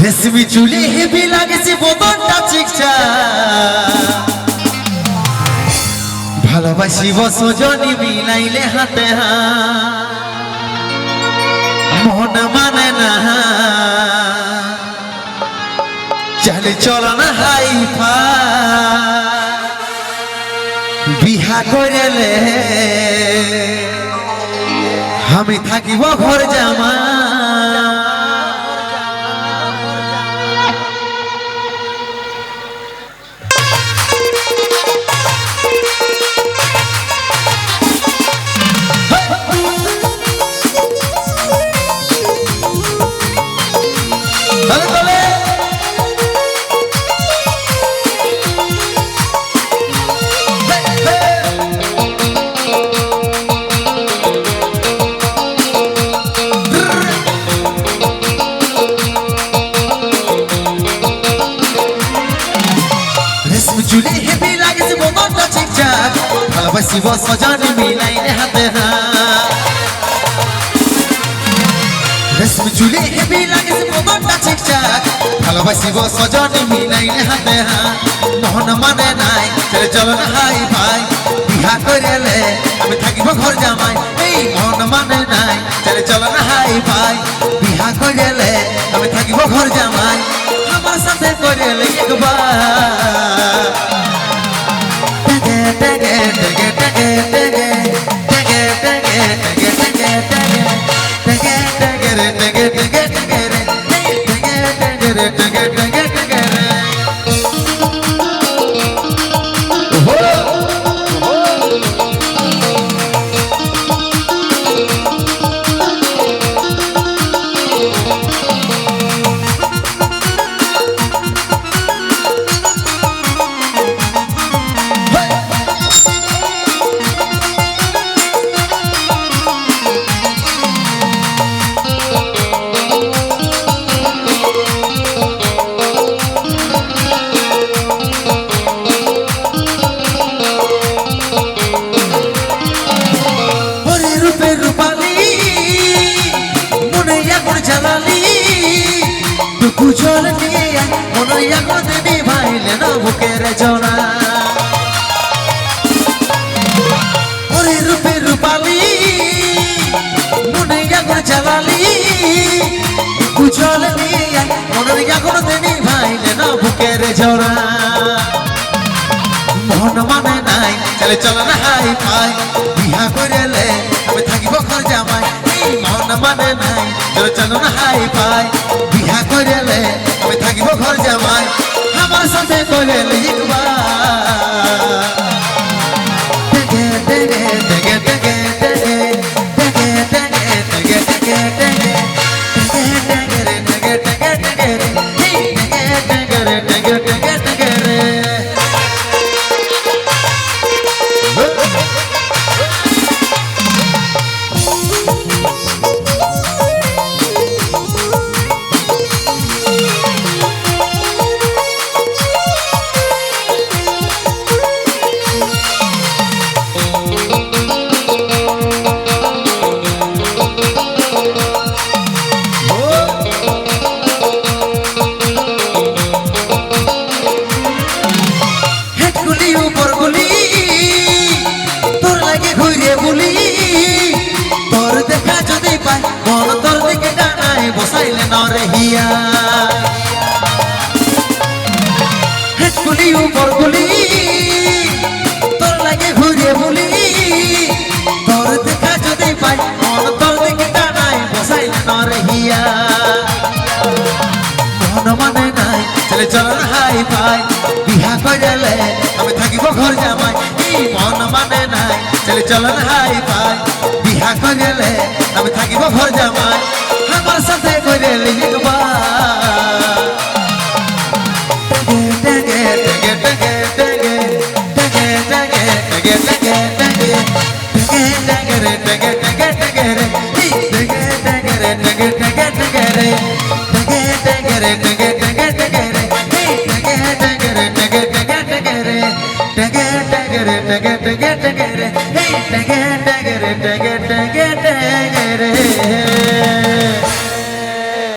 রেশমি চুলে হেবি লাগেছে বদনটা চিকচা ভালোবাসি বসজনি মিলাইলে হাতে মন মানে না চলে চল না হাইফা বিহা করেলে আমি থাকিব ঘর জামা চুলে হেবি লাগেছে বদনটা চিকচাক ভালোবাসি বসজনি মিলাইলে হাতে রেশমি চুলে হেবি লাগেছে বদনটা চিকচাক ভালোবাসি বসজনি মিলাইলে হাতে মন মানে নাই চলে চল না হাই ভাই বিহা করেলে আমি থাকিব ঘর জামাই এই মন মানে নাই চলে চল না হাই ভাই বিহা করেলে আমি থাকিব ঘর জামাই আমার সাথে করেলে একবার কুচল নিয়ে মনইয়া করতে নিভাইলে না বুকের জোড়া ওরে রূপে রূপালি মনইয়া করে চালালি কুচল নিয়ে মনইয়া করতে নিভাইলে না বুকের জোড়া মন মানে নাই চলে চল না হাই ফাই বিহা করেলে আমি থাকিব ঘর জামাই মন মানে নাই চলে চল না হাই ফাই বিহা করেলে আমি থাকিব ঘর জামাই আমার সাথে করেলে একবার বসাইলে নরে হিয়া হেটগুলি উপরগুলি তোর লাগে ঘুরে বলি তোর দেখা যদি পাই মন তোর দিকে টানাই বসাইলে নরে হিয়া মন মানে নাই চলে চল না হাই পাই বিহা করেলে আমি থাকিব ঘর জামাই মন মানে নাই চলে চল না হাই পাই বিহা করেলে আমি থাকিব ঘর জামাই আমার সাথে করেলে একবার Hey,